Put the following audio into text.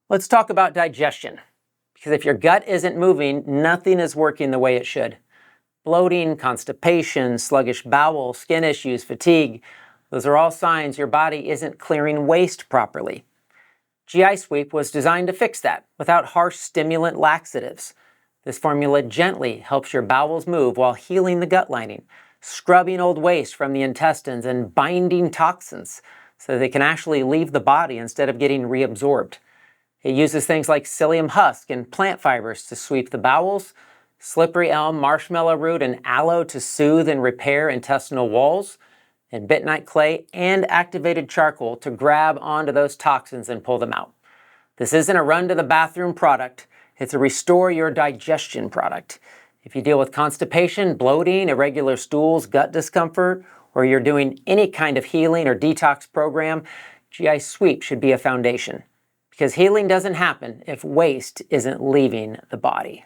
Let's talk about digestion, because if your gut isn't moving, nothing is working the way it should. Bloating, constipation, sluggish bowel, skin issues, fatigue, those are all signs your body isn't clearing waste properly. GI Sweep was designed to fix that without harsh stimulant laxatives. This formula gently helps your bowels move while healing the gut lining, scrubbing old waste from the intestines and binding toxins so they can actually leave the body instead of getting reabsorbed. It uses things like psyllium husk and plant fibers to sweep the bowels, slippery elm, marshmallow root, and aloe to soothe and repair intestinal walls, and bentonite clay and activated charcoal to grab onto those toxins and pull them out. This isn't a run to the bathroom product, it's a restore your digestion product. If you deal with constipation, bloating, irregular stools, gut discomfort, or you're doing any kind of healing or detox program, GI Sweep should be a foundation. Because healing doesn't happen if waste isn't leaving the body.